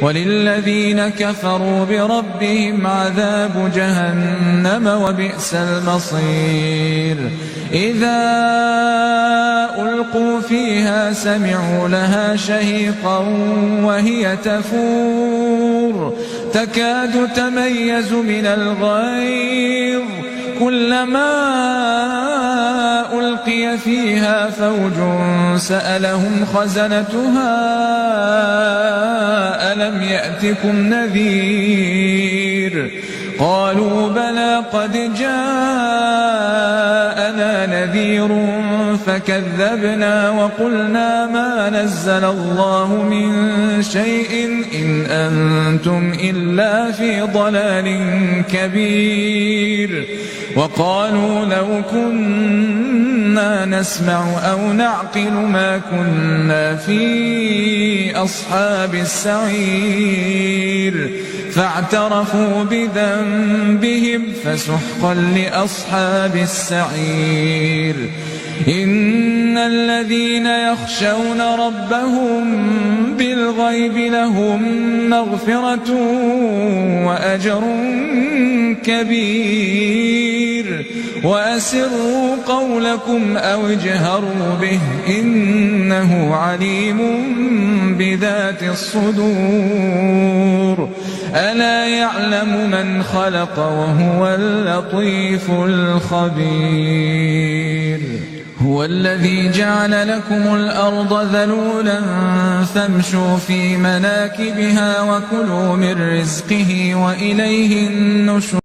وللذين كفروا بربهم عذاب جهنم وبئس المصير. إذا ألقوا فيها سمعوا لها شهيقا وهي تفور تكاد تميز من الغيظ كلما ألقي فيها فوج سألهم خزنتها ألم يأتكم نذير قالوا بلى قد جاءنا نذير فكذبنا وقلنا ما نزل الله من شيء إن أنتم إلا في ضلال كبير. وقالوا لو كنا نسمع أو نعقل ما كنا في أصحاب السعير فاعترفوا بذنبهم فسحقا لأصحاب السعير. إن الذين يخشون ربهم بالغيب لهم مغفرة وأجر كبير. وأسروا قولكم أو اجهروا به إنه عليم بذات الصدور. ألا يعلم من خلق وهو اللطيف الخبير. هو الذي جعل لكم الأرض ذلولا فامشوا في مناكبها وكلوا من رزقه وإليه النشور.